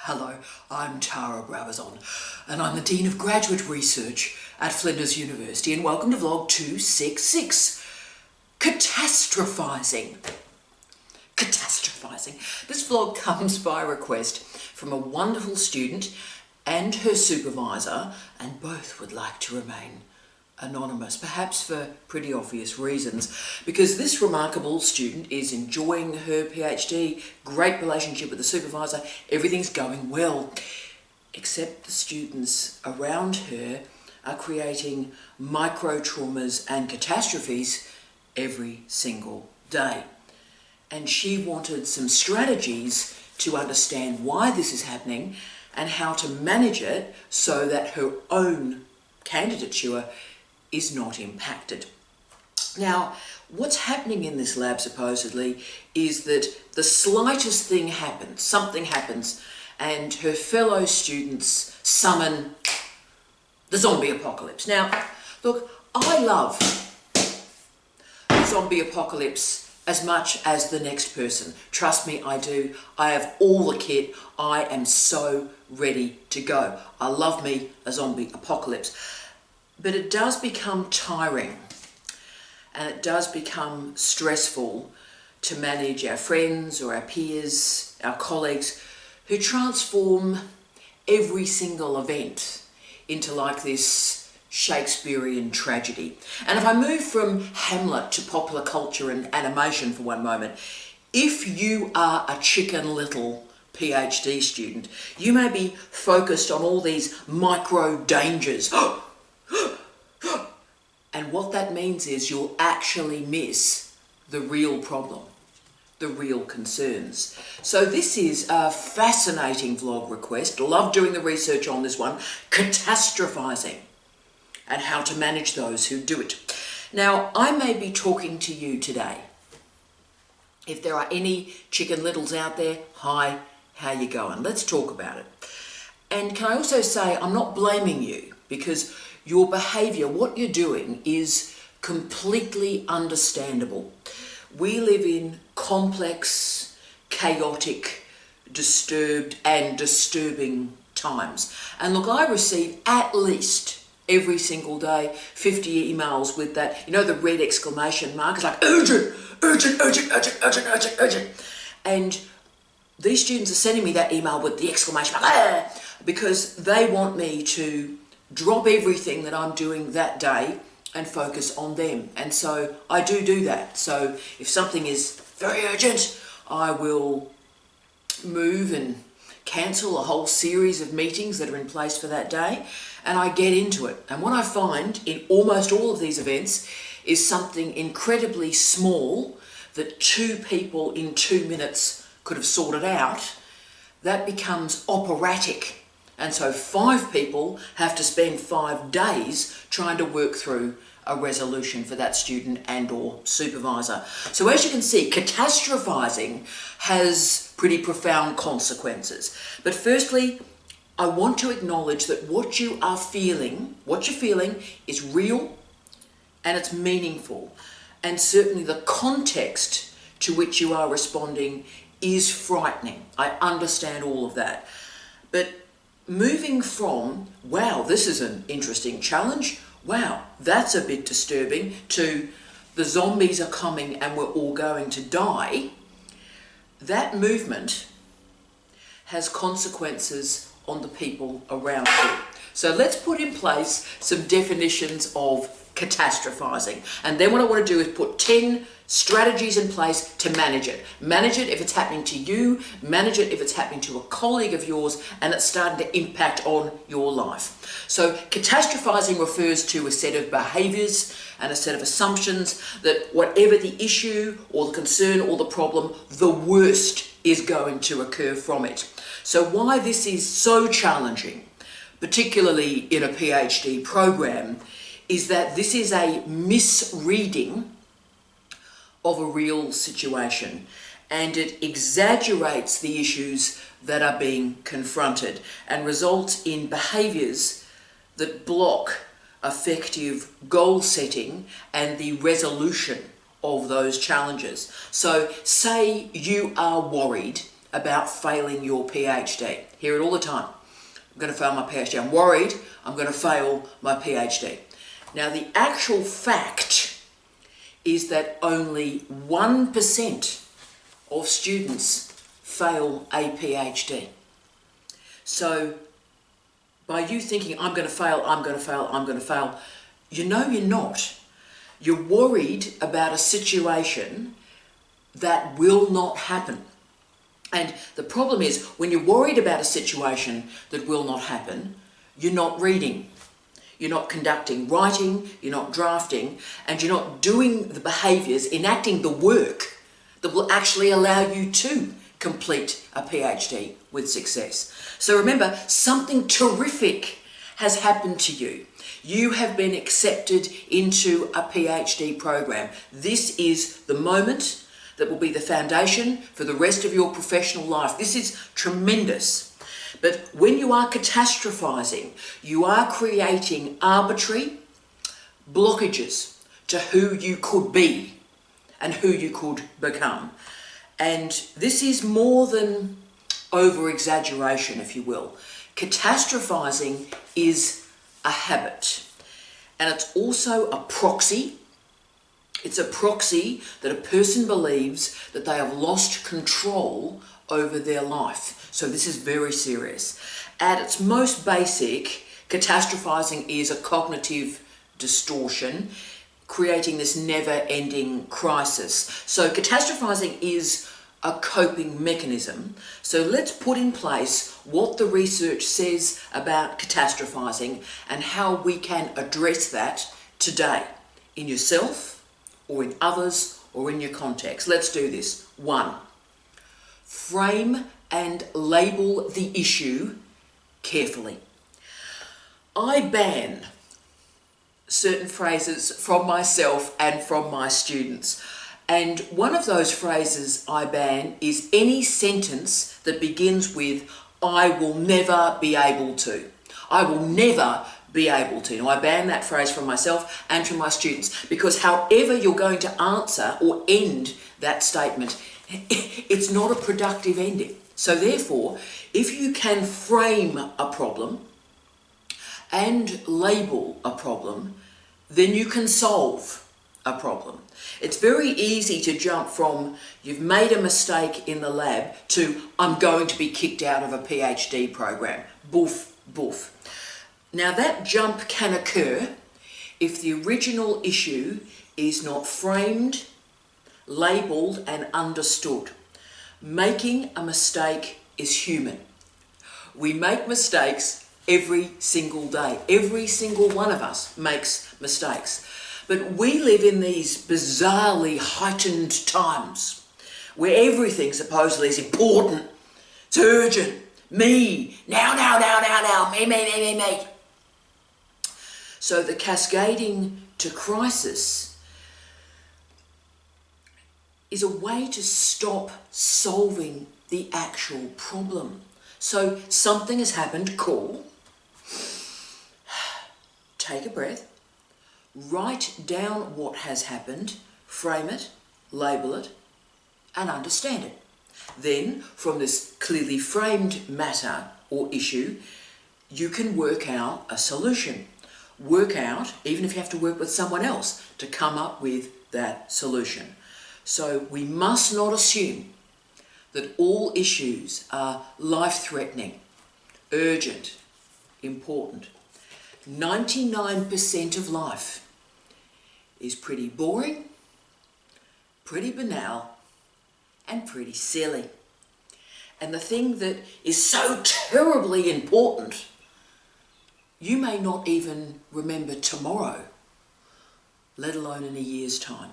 Hello, I'm Tara Brabazon and I'm the Dean of Graduate Research at Flinders University, and welcome to vlog 266, Catastrophizing. Catastrophizing. This vlog comes by request from a wonderful student and her supervisor, and both would like to remain anonymous, perhaps for pretty obvious reasons, because this remarkable student is enjoying her PhD, great relationship with the supervisor, everything's going well, except the students around her are creating micro-traumas and catastrophes every single day. And she wanted some strategies to understand why this is happening and how to manage it so that her own candidature is not impacted. Now, what's happening in this lab supposedly is that the slightest thing happens, something happens, and her fellow students summon the zombie apocalypse. Now, look, I love the zombie apocalypse as much as the next person. Trust me, I do. I have all the kit. I am so ready to go. I love me a zombie apocalypse. But it does become tiring and it does become stressful to manage our friends or our peers, our colleagues, who transform every single event into like this Shakespearean tragedy. And if I move from Hamlet to popular culture and animation for one moment, if you are a Chicken Little PhD student, you may be focused on all these micro dangers. And what that means is you'll actually miss the real problem, the real concerns. So this is a fascinating vlog request. Love doing the research on this one, catastrophizing and how to manage those who do it. Now, I may be talking to you today. If there are any Chicken Littles out there, hi, how you going? Let's talk about it. And can I also say, I'm not blaming you, because your behaviour, what you're doing, is completely understandable. We live in complex, chaotic, disturbed and disturbing times. And look, I receive at least every single day 50 emails with that, you know, the red exclamation mark. It's like urgent, urgent, urgent, urgent, urgent, urgent, urgent. And these students are sending me that email with the exclamation mark, because they want me to drop everything that I'm doing that day and focus on them. And so I do that. So if something is very urgent, I will move and cancel a whole series of meetings that are in place for that day, and I get into it. And what I find in almost all of these events is something incredibly small that 2 people in 2 minutes could have sorted out, that becomes operatic. And so 5 people have to spend 5 days trying to work through a resolution for that student and or supervisor. So as you can see, catastrophizing has pretty profound consequences. But firstly, I want to acknowledge that what you're feeling is real and it's meaningful. And certainly the context to which you are responding is frightening. I understand all of that. But moving from, wow, this is an interesting challenge, wow, that's a bit disturbing, to the zombies are coming and we're all going to die, that movement has consequences on the people around you. So let's put in place some definitions of catastrophizing. And then what I want to do is put 10 strategies in place to manage it. Manage it if it's happening to you, manage it if it's happening to a colleague of yours and it's starting to impact on your life. So catastrophizing refers to a set of behaviours and a set of assumptions that whatever the issue or the concern or the problem, the worst is going to occur from it. So why this is so challenging, particularly in a PhD program, is that this is a misreading of a real situation, and it exaggerates the issues that are being confronted and results in behaviours that block effective goal setting and the resolution of those challenges. So say you are worried about failing your PhD. Hear it all the time. I'm going to fail my PhD. I'm worried I'm going to fail my PhD. Now, the actual fact is that only 1% of students fail a PhD. So, by you thinking, I'm going to fail, I'm going to fail, I'm going to fail, you know you're not. You're worried about a situation that will not happen. And the problem is, when you're worried about a situation that will not happen, you're not reading, you're not conducting writing, you're not drafting, and you're not doing the behaviours, enacting the work that will actually allow you to complete a PhD with success. So remember, something terrific has happened to you. You have been accepted into a PhD program. This is the moment that will be the foundation for the rest of your professional life. This is tremendous. But when you are catastrophizing, you are creating arbitrary blockages to who you could be and who you could become. And this is more than over-exaggeration, if you will. Catastrophizing is a habit, and it's also a proxy. It's a proxy that a person believes that they have lost control over their life. So this is very serious. At its most basic, catastrophizing is a cognitive distortion, creating this never-ending crisis. So catastrophizing is a coping mechanism. So let's put in place what the research says about catastrophizing and how we can address that today in yourself or in others or in your context. Let's do this. 1, frame and label the issue carefully. I ban certain phrases from myself and from my students. And one of those phrases I ban is any sentence that begins with, I will never be able to. I will never be able to. Now, I ban that phrase from myself and from my students, because however you're going to answer or end that statement, it's not a productive ending. So therefore, if you can frame a problem and label a problem, then you can solve a problem. It's very easy to jump from you've made a mistake in the lab to I'm going to be kicked out of a PhD program. Boof, boof. Now that jump can occur if the original issue is not framed, labelled and understood. Making a mistake is human. We make mistakes every single day. Every single one of us makes mistakes. But we live in these bizarrely heightened times where everything supposedly is important. It's urgent. Me. Now, me. So the cascading to crisis is a way to stop solving the actual problem. So something has happened, cool. Take a breath. Write down what has happened, frame it, label it, and understand it. Then, from this clearly framed matter or issue, you can work out a solution. Work out, even if you have to work with someone else, to come up with that solution. So we must not assume that all issues are life-threatening, urgent, important. 99% of life is pretty boring, pretty banal, and pretty silly. And the thing that is so terribly important, you may not even remember tomorrow, let alone in a year's time.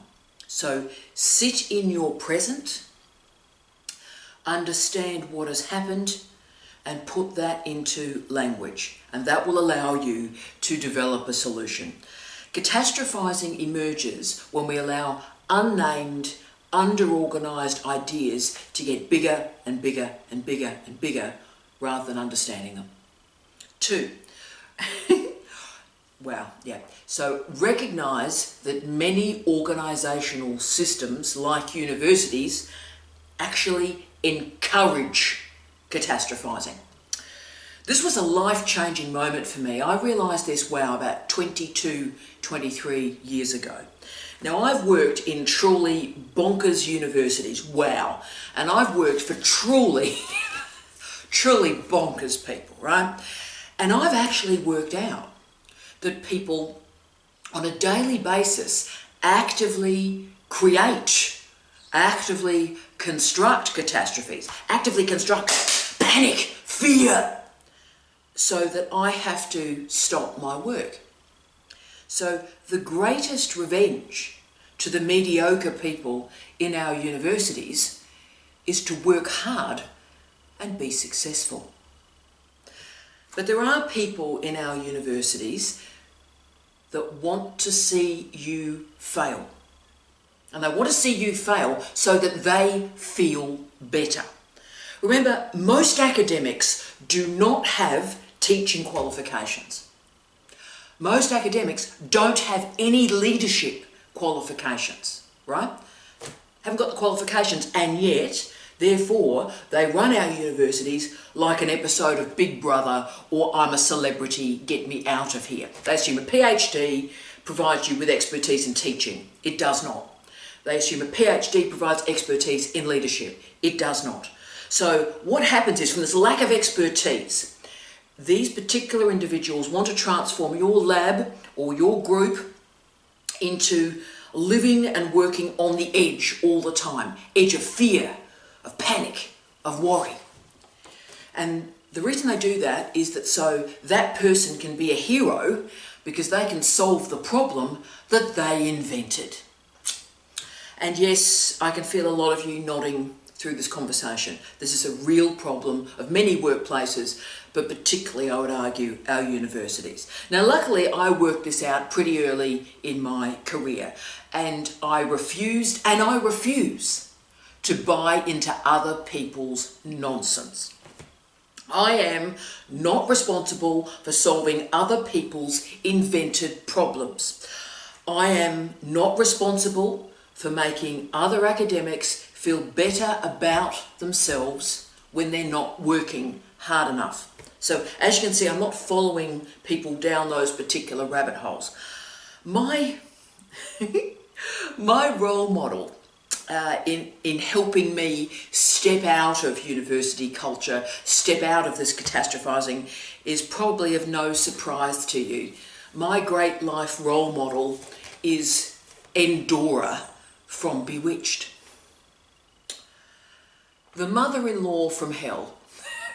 So sit in your present, understand what has happened, and put that into language. And that will allow you to develop a solution. Catastrophizing emerges when we allow unnamed, under-organised ideas to get bigger and bigger and bigger and bigger rather than understanding them. 2, so recognise that many organisational systems like universities actually encourage catastrophizing. This was a life-changing moment for me. I realised this, wow, about 22, 23 years ago. Now, I've worked in truly bonkers universities, wow, and I've worked for truly, truly bonkers people, right? And I've actually worked out that people on a daily basis actively create, actively construct catastrophes, actively construct panic, fear, so that I have to stop my work. So the greatest revenge to the mediocre people in our universities is to work hard and be successful. But there are people in our universities that want to see you fail. And they want to see you fail so that they feel better. Remember, most academics do not have teaching qualifications. Most academics don't have any leadership qualifications, right? Haven't got the qualifications, and yet, therefore, they run our universities like an episode of Big Brother or I'm a Celebrity, Get Me Out of Here. They assume a PhD provides you with expertise in teaching. It does not. They assume a PhD provides expertise in leadership. It does not. So what happens is, from this lack of expertise, these particular individuals want to transform your lab or your group into living and working on the edge all the time. Edge of fear, of panic, of worry. And the reason they do that is that so that person can be a hero because they can solve the problem that they invented. And yes, I can feel a lot of you nodding through this conversation. This is a real problem of many workplaces, but particularly, I would argue, our universities. Now, luckily, I worked this out pretty early in my career, and I refused, and I refuse, to buy into other people's nonsense. I am not responsible for solving other people's invented problems. I am not responsible for making other academics feel better about themselves when they're not working hard enough. So as you can see, I'm not following people down those particular rabbit holes. My role model in helping me step out of university culture, step out of this catastrophizing, is probably of no surprise to you. My great life role model is Endora from Bewitched. The mother-in-law from hell.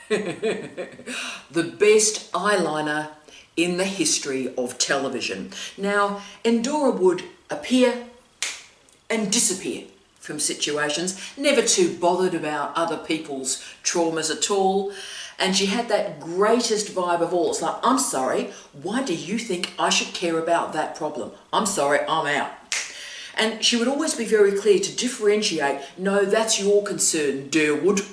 The best eyeliner in the history of television. Now, Endora would appear and disappear from situations, never too bothered about other people's traumas at all. And she had that greatest vibe of all. It's like, I'm sorry, why do you think I should care about that problem? I'm sorry, I'm out. And she would always be very clear to differentiate, no, that's your concern, Durwood.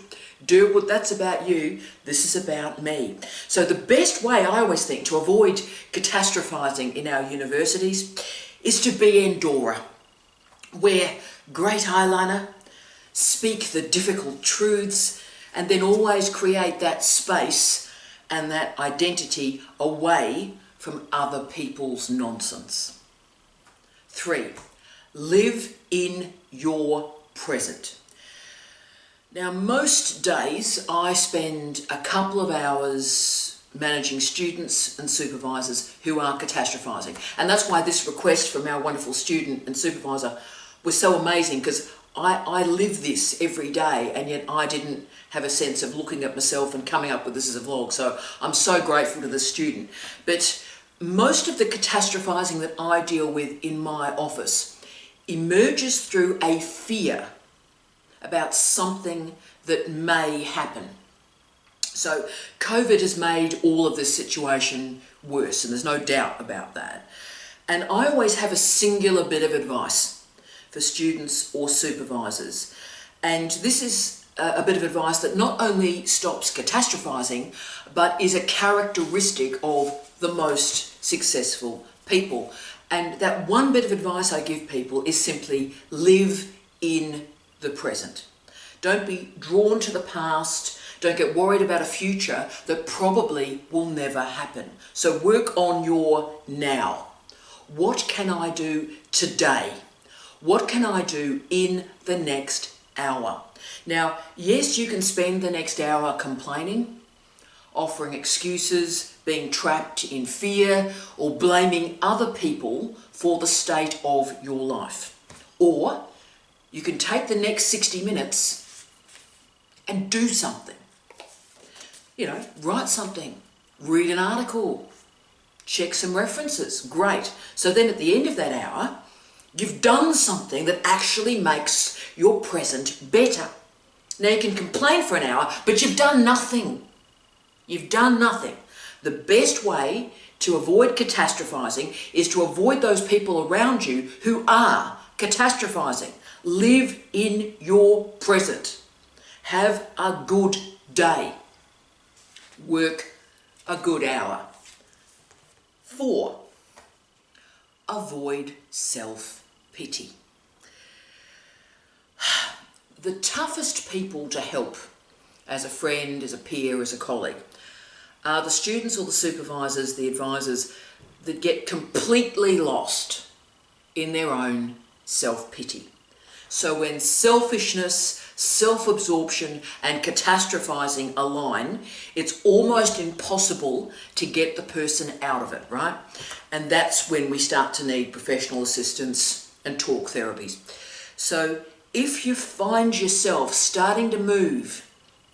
Durwood, that's about you. This is about me. So the best way, I always think, to avoid catastrophizing in our universities is to be Endora. Wear great eyeliner, speak the difficult truths, and then always create that space and that identity away from other people's nonsense. 3, live in your present. Now, most days I spend a couple of hours managing students and supervisors who are catastrophizing. And that's why this request from our wonderful student and supervisor was so amazing, because I live this every day, and yet I didn't have a sense of looking at myself and coming up with this as a vlog. So I'm so grateful to the student. But most of the catastrophizing that I deal with in my office emerges through a fear about something that may happen. So COVID has made all of this situation worse, and there's no doubt about that. And I always have a singular bit of advice for students or supervisors. And this is a bit of advice that not only stops catastrophizing, but is a characteristic of the most successful people. And that one bit of advice I give people is simply live in the present. Don't be drawn to the past. Don't get worried about a future that probably will never happen. So work on your now. What can I do today? What can I do in the next hour? Now, yes, you can spend the next hour complaining, offering excuses, being trapped in fear, or blaming other people for the state of your life. Or you can take the next 60 minutes and do something. You know, write something, read an article, check some references. Great. So then at the end of that hour, you've done something that actually makes your present better. Now you can complain for an hour, but you've done nothing. You've done nothing. The best way to avoid catastrophizing is to avoid those people around you who are catastrophizing. Live in your present. Have a good day. Work a good hour. 4, avoid self-pity. The toughest people to help as a friend, as a peer, as a colleague are the students or the supervisors, the advisors that get completely lost in their own self-pity. So when selfishness, self-absorption and catastrophizing align, it's almost impossible to get the person out of it, right? And that's when we start to need professional assistance and talk therapies. So if you find yourself starting to move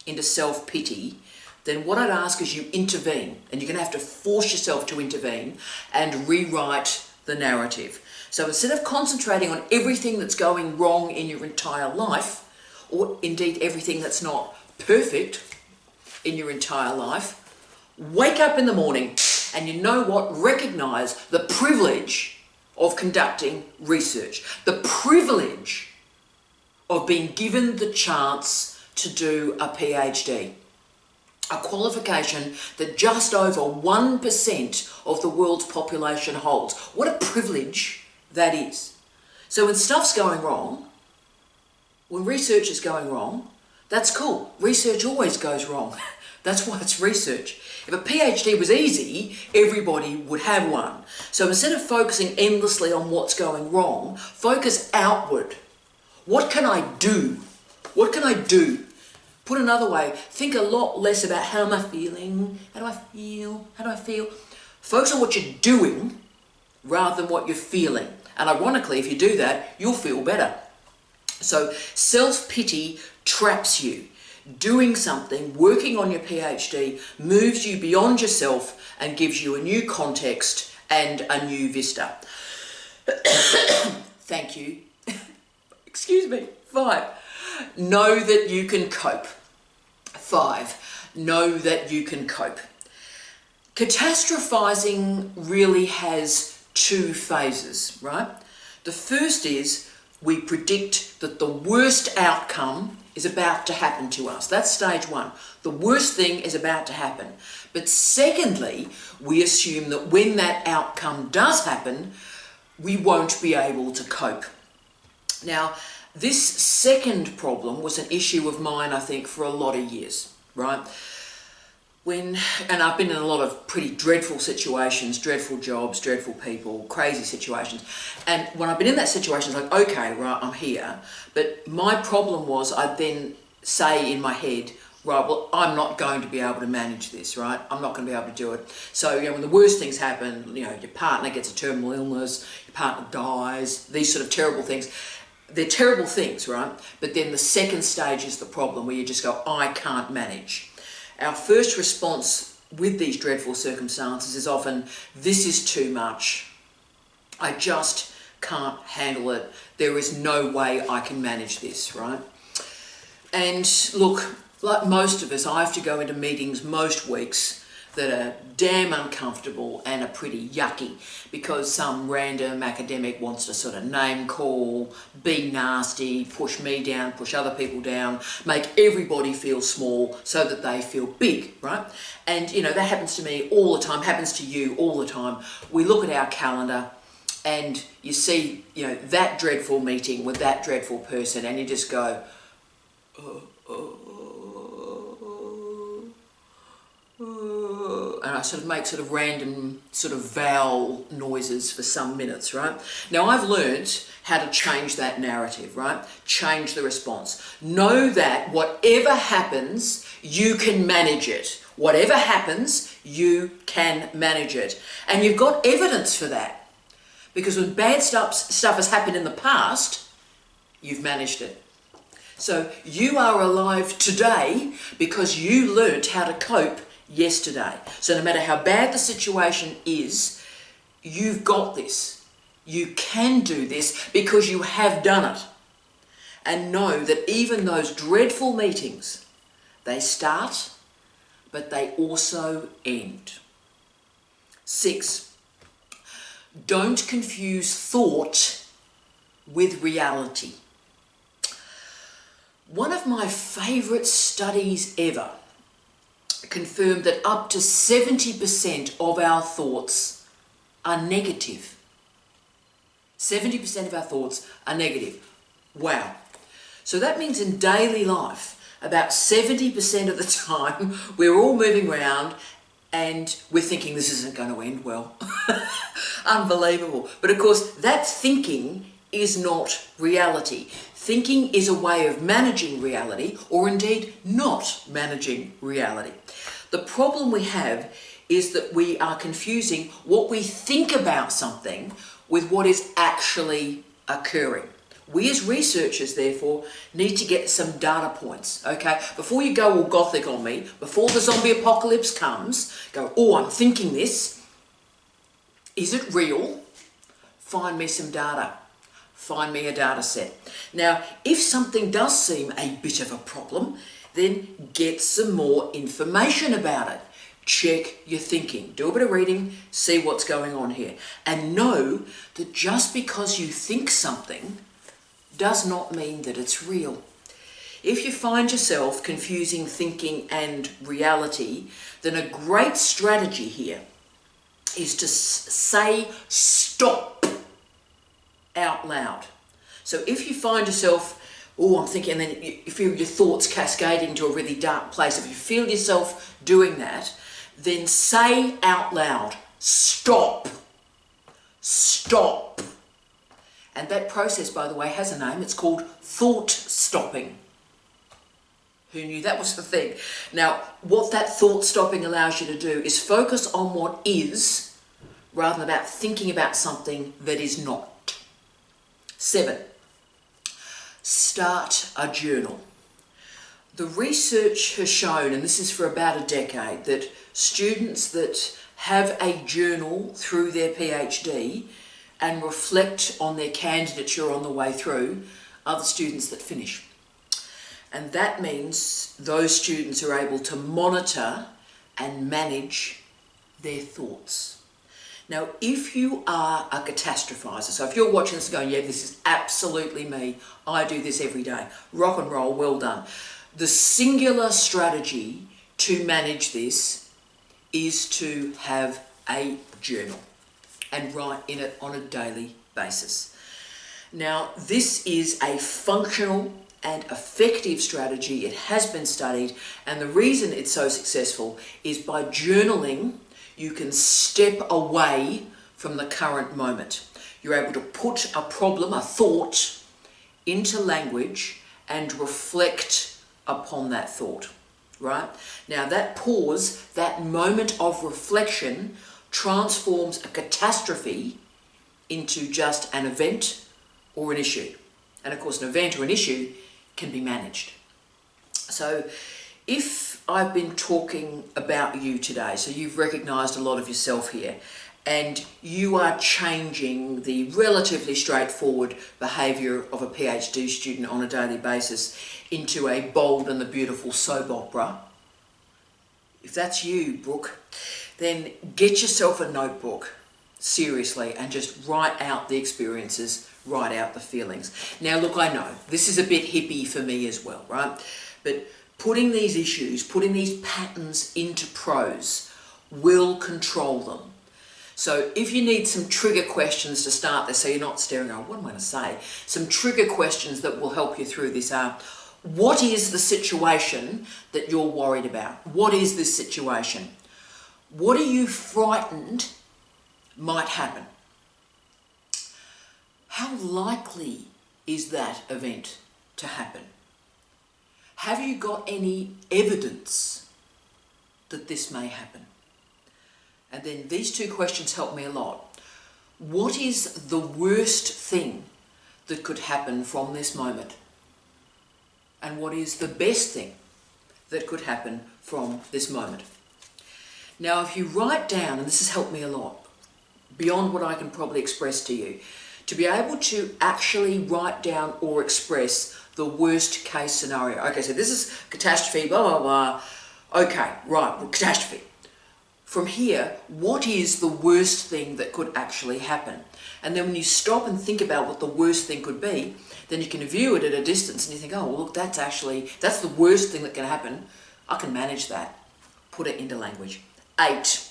into self-pity, then what I'd ask is you intervene, and you're going to have to force yourself to intervene and rewrite the narrative. So instead of concentrating on everything that's going wrong in your entire life, or indeed everything that's not perfect in your entire life, wake up in the morning and you know what? Recognize the privilege of conducting research, the privilege of being given the chance to do a PhD. A qualification that just over 1% of the world's population holds. What a privilege that is. So when stuff's going wrong, when research is going wrong, that's cool. Research always goes wrong. That's why it's research. If a PhD was easy, everybody would have one. So instead of focusing endlessly on what's going wrong, focus outward. What can I do? What can I do? Put another way, think a lot less about how am I feeling, how do I feel, how do I feel. Focus on what you're doing rather than what you're feeling. And ironically, if you do that, you'll feel better. So self-pity traps you. Doing something, working on your PhD, moves you beyond yourself and gives you a new context and a new vista. Thank you. Excuse me. 5. Know that you can cope. 5. Know that you can cope. Catastrophizing really has 2 phases, right? The first is we predict that the worst outcome is about to happen to us. That's stage 1. The worst thing is about to happen. But secondly, we assume that when that outcome does happen, we won't be able to cope. Now, this second problem was an issue of mine, I think, for a lot of years, right? And I've been in a lot of pretty dreadful situations, dreadful jobs, dreadful people, crazy situations. And when I've been in that situation, it's like, okay, right, I'm here. But my problem was I'd then say in my head, right, well, I'm not going to be able to manage this, right? I'm not going to be able to do it. So, you know, when the worst things happen, you know, your partner gets a terminal illness, your partner dies, these sort of terrible things. They're terrible things, right? But then the second stage is the problem where you just go, I can't manage. Our first response with these dreadful circumstances is often, this is too much. I just can't handle it. There is no way I can manage this, right? And look, like most of us, I have to go into meetings most weeks that are damn uncomfortable and are pretty yucky because some random academic wants to sort of name call, be nasty, push me down, push other people down, make everybody feel small so that they feel big, right? And, you know, that happens to me all the time, happens to you all the time. We look at our calendar and you see, you know, that dreadful meeting with that dreadful person and you just go, and I sort of make sort of random sort of vowel noises for some minutes, right? Now I've learnt how to change that narrative, right? Change the response. Know that whatever happens, you can manage it. Whatever happens, you can manage it. And you've got evidence for that. Because when bad stuff has happened in the past, you've managed it. So you are alive today because you learnt how to cope yesterday. So no matter how bad the situation is, you've got this. You can do this because you have done it. And know that even those dreadful meetings, they start, but they also end. 6, don't confuse thought with reality. One of my favourite studies ever confirmed that up to 70% of our thoughts are negative. 70% of our thoughts are negative. Wow. So that means in daily life, about 70% of the time, we're all moving around and we're thinking this isn't going to end well. Unbelievable. But of course, that thinking is not reality. Thinking is a way of managing reality, or indeed not managing reality. The problem we have is that we are confusing what we think about something with what is actually occurring. We as researchers, therefore, need to get some data points, okay? Before you go all gothic on me, before the zombie apocalypse comes, go, oh, I'm thinking this. Is it real? Find me some data. Find me a data set. Now, if something does seem a bit of a problem, then get some more information about it. Check your thinking. Do a bit of reading, see what's going on here. And know that just because you think something does not mean that it's real. If you find yourself confusing thinking and reality, then a great strategy here is to say stop out loud. So if you find yourself, oh, I'm thinking, and then you feel your thoughts cascading to a really dark place, if you feel yourself doing that, then say out loud, stop, stop. And that process, by the way, has a name. It's called thought stopping. Who knew that was the thing? Now, what that thought stopping allows you to do is focus on what is, rather than about thinking about something that is not. 7, start a journal. The research has shown, and this is for about a decade, that students that have a journal through their PhD and reflect on their candidature on the way through are the students that finish. And that means those students are able to monitor and manage their thoughts. Now, if you are a catastrophizer, so if you're watching this and going, yeah, this is absolutely me, I do this every day, rock and roll, well done. The singular strategy to manage this is to have a journal and write in it on a daily basis. Now, this is a functional and effective strategy. It has been studied, and the reason it's so successful is by journaling, you can step away from the current moment. You're able to put a problem, a thought, into language and reflect upon that thought, right? Now that pause, that moment of reflection transforms a catastrophe into just an event or an issue. And of course, an event or an issue can be managed. So if I've been talking about you today, so you've recognised a lot of yourself here, and you are changing the relatively straightforward behaviour of a PhD student on a daily basis into a bold and the beautiful soap opera, if that's you, Brooke, then get yourself a notebook, seriously, and just write out the experiences, write out the feelings. Now look, I know, this is a bit hippie for me as well, right? But putting these issues, putting these patterns into prose will control them. So if you need some trigger questions to start this, so you're not staring at, what am I going to say? Some trigger questions that will help you through this are, What is the situation that you're worried about? What is this situation? What are you frightened might happen? How likely is that event to happen? Have you got any evidence that this may happen? And then these two questions help me a lot. What is the worst thing that could happen from this moment? And what is the best thing that could happen from this moment? Now, if you write down, and this has helped me a lot, beyond what I can probably express to you, to be able to actually write down or express the worst case scenario. Okay, so this is catastrophe, blah, blah, blah. Okay, right, well, catastrophe. From here, what is the worst thing that could actually happen? And then when you stop and think about what the worst thing could be, then you can view it at a distance and you think, oh, well, look, that's the worst thing that can happen. I can manage that. Put it into language. 8,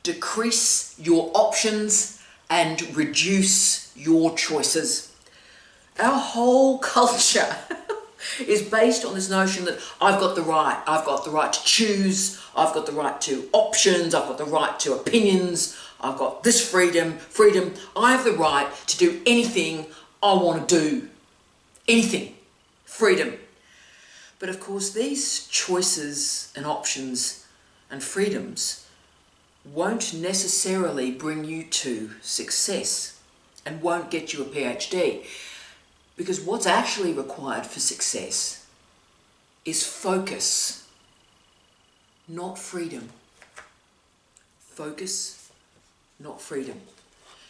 decrease your options and reduce your choices. Our whole culture is based on this notion that I've got the right to choose, I've got the right to options, I've got the right to opinions, I've got this freedom, I have the right to do anything I want to do. Anything. Freedom. But of course these choices and options and freedoms won't necessarily bring you to success and won't get you a PhD. Because what's actually required for success is focus, not freedom. Focus, not freedom.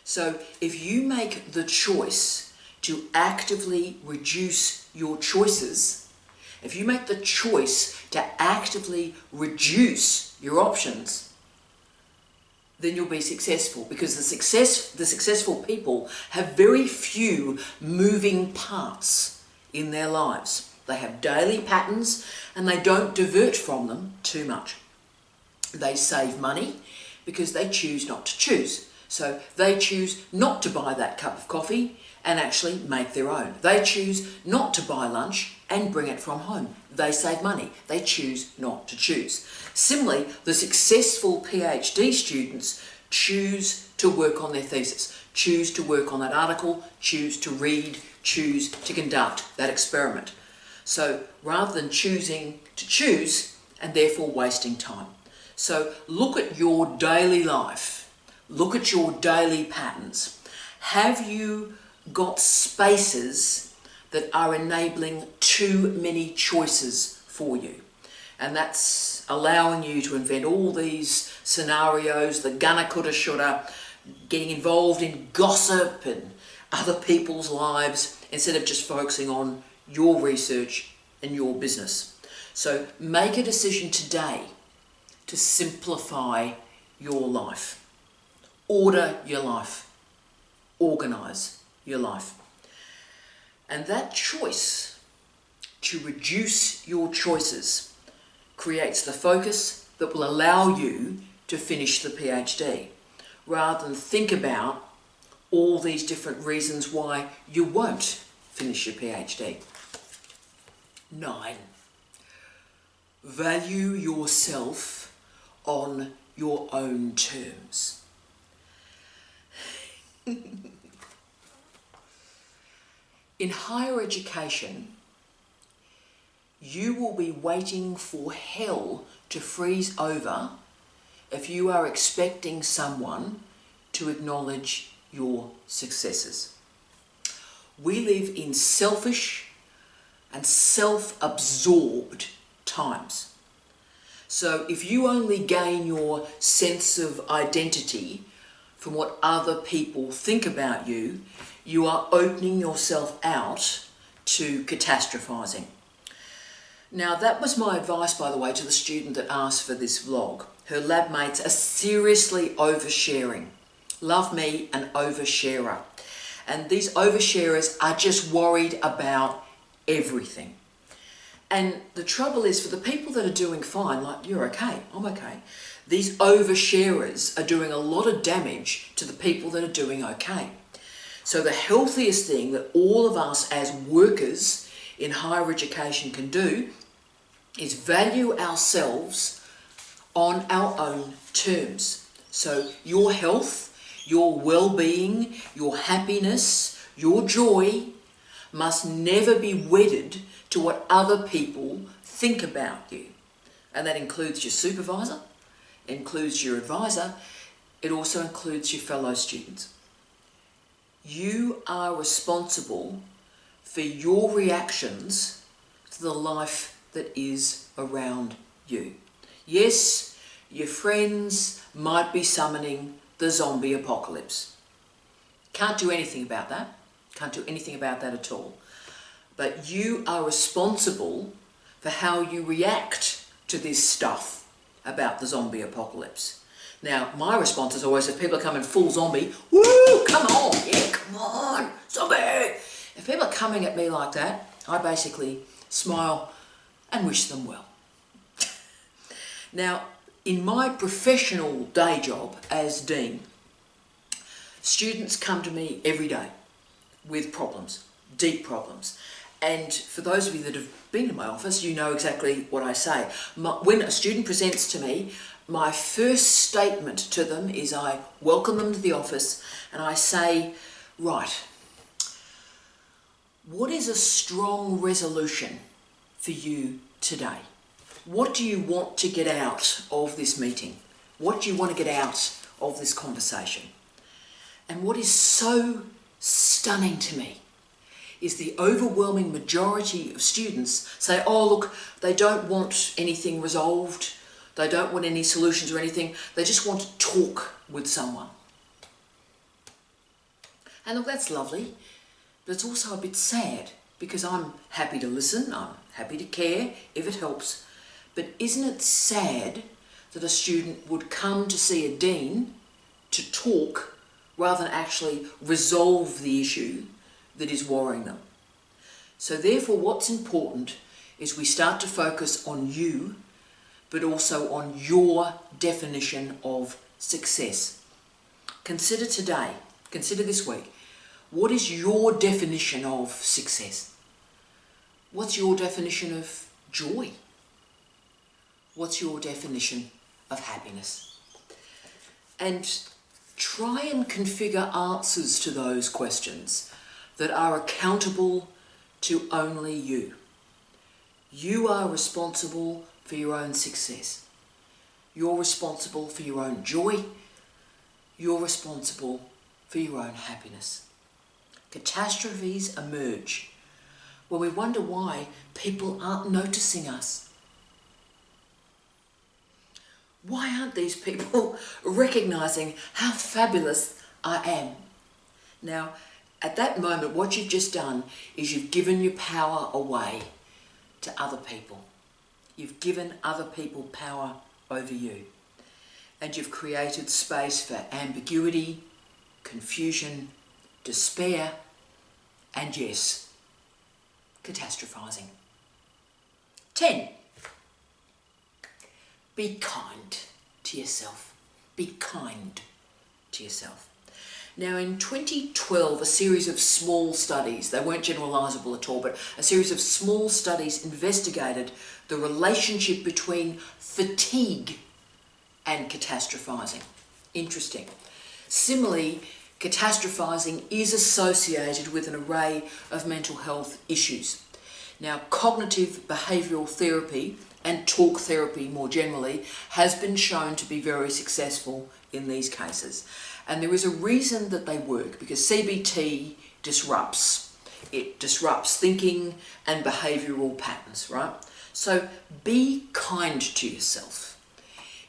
So if you make the choice to actively reduce your choices, if you make the choice to actively reduce your options, then you'll be successful, because the successful people have very few moving parts in their lives. They have daily patterns and they don't divert from them too much. They save money because they choose not to choose. So they choose not to buy that cup of coffee and actually make their own. They choose not to buy lunch and bring it from home. They save money. They choose not to choose. Similarly, the successful PhD students choose to work on their thesis, choose to work on that article, choose to read, choose to conduct that experiment. So rather than choosing to choose and therefore wasting time. So look at your daily life. Look at your daily patterns. Have you got spaces that are enabling too many choices for you? And that's allowing you to invent all these scenarios, the gunna, coulda, shoulda, getting involved in gossip and other people's lives instead of just focusing on your research and your business. So make a decision today to simplify your life. Order your life. Organize your life. And that choice to reduce your choices creates the focus that will allow you to finish the PhD, rather than think about all these different reasons why you won't finish your PhD. 9, value yourself on your own terms. In higher education, you will be waiting for hell to freeze over if you are expecting someone to acknowledge your successes. We live in selfish and self-absorbed times. So if you only gain your sense of identity from what other people think about you, you are opening yourself out to catastrophizing. Now, that was my advice, by the way, to the student that asked for this vlog. Her lab mates are seriously oversharing. Love me an oversharer. And these oversharers are just worried about everything. And the trouble is, for the people that are doing fine, like you're okay, I'm okay, these oversharers are doing a lot of damage to the people that are doing okay. So the healthiest thing that all of us as workers in higher education can do is value ourselves on our own terms. So your health, your well-being, your happiness, your joy must never be wedded to what other people think about you. And that includes your supervisor, includes your advisor, it also includes your fellow students. You are responsible for your reactions to the life that is around you. Yes, your friends might be summoning the zombie apocalypse. Can't do anything about that. Can't do anything about that at all. But you are responsible for how you react to this stuff about the zombie apocalypse. Now, my response is always, if people are coming full zombie, woo, come on, yeah, come on, zombie. If people are coming at me like that, I basically smile and wish them well. Now, in my professional day job as Dean, students come to me every day with problems, deep problems. And for those of you that have been to my office, you know exactly what I say. When a student presents to me, my first statement to them is I welcome them to the office and I say, right, what is a strong resolution for you today? What do you want to get out of this meeting? What do you want to get out of this conversation? And what is so stunning to me is the overwhelming majority of students say, oh look, they don't want anything resolved, they don't want any solutions or anything, they just want to talk with someone. And look, that's lovely, but it's also a bit sad because I'm happy to listen, I'm happy to care if it helps, but isn't it sad that a student would come to see a dean to talk rather than actually resolve the issue that is worrying them? So therefore what's important is we start to focus on you, but also on your definition of success. Consider today, consider this week, what is your definition of success? What's your definition of joy? What's your definition of happiness? And try and configure answers to those questions that are accountable to only you. You are responsible for your own success. You're responsible for your own joy. You're responsible for your own happiness. Catastrophes emerge when we wonder why people aren't noticing us. Why aren't these people recognizing how fabulous I am? Now, at that moment, what you've just done is you've given your power away to other people. You've given other people power over you. And you've created space for ambiguity, confusion, despair, and yes, catastrophizing. 10. Be kind to yourself. Be kind to yourself. Now in 2012, a series of small studies, they weren't generalisable at all, but a series of small studies investigated the relationship between fatigue and catastrophizing. Interesting. Similarly, catastrophizing is associated with an array of mental health issues. Now, cognitive behavioural therapy and talk therapy more generally has been shown to be very successful in these cases. And there is a reason that they work, because CBT disrupts. It disrupts thinking and behavioural patterns, right? So be kind to yourself.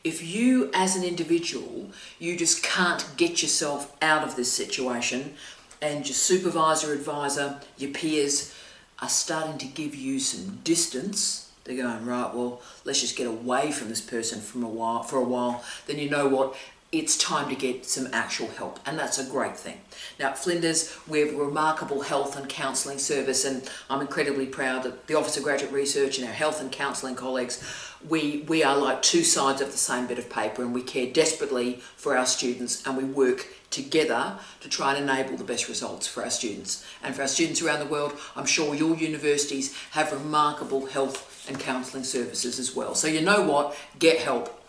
If you as an individual, you just can't get yourself out of this situation and your supervisor, advisor, your peers are starting to give you some distance, they're going, right, well, let's just get away from this person for a while, then you know what? it's time to get some actual help, and that's a great thing. Now at Flinders, we have a remarkable health and counselling service, and I'm incredibly proud that the Office of Graduate Research and our health and counselling colleagues, we are like two sides of the same bit of paper, and we care desperately for our students, and we work together to try and enable the best results for our students. And for our students around the world, I'm sure your universities have remarkable health and counselling services as well. So you know what? Get help.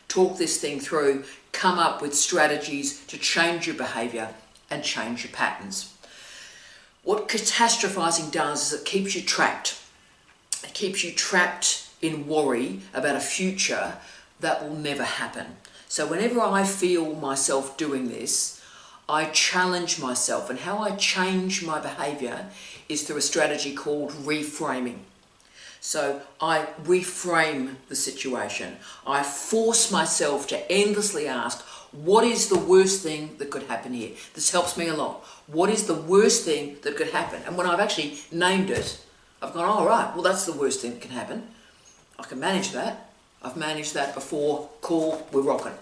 Talk this thing through, come up with strategies to change your behaviour and change your patterns. What catastrophizing does is it keeps you trapped. It keeps you trapped in worry about a future that will never happen. So whenever I feel myself doing this, I challenge myself, and how I change my behaviour is through a strategy called reframing. So I reframe the situation. I force myself to endlessly ask, what is the worst thing that could happen here? This helps me a lot. What is the worst thing that could happen? And when I've actually named it, I've gone, all right, well, that's the worst thing that can happen. I can manage that. I've managed that before. Cool, we're rocking.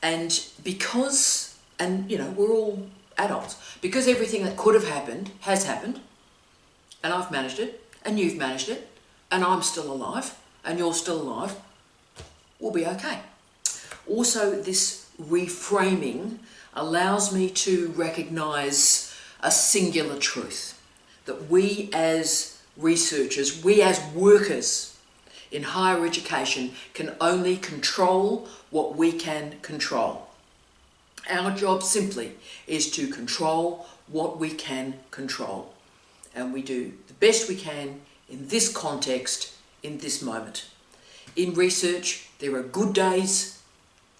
And because, and you know, we're all adults, because everything that could have happened has happened, and I've managed it, and you've managed it, and I'm still alive, and you're still alive, we'll be okay. Also, this reframing allows me to recognise a singular truth, that we as researchers, we as workers in higher education can only control what we can control. Our job simply is to control what we can control, and we do the best we can in this context, in this moment. In research, there are good days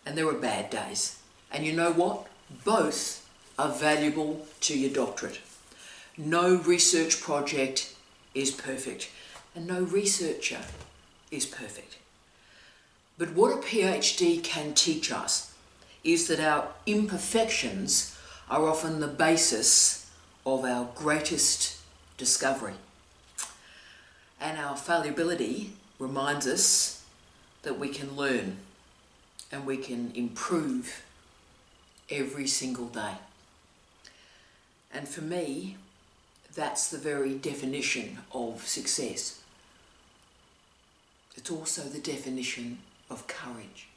and there are bad days. And you know what? Both are valuable to your doctorate. No research project is perfect, and no researcher is perfect. But what a PhD can teach us is that our imperfections are often the basis of our greatest discovery. And our fallibility reminds us that we can learn and we can improve every single day. And for me, that's the very definition of success. It's also the definition of courage.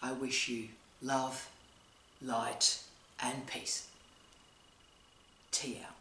I wish you love, light, and peace. Tea out.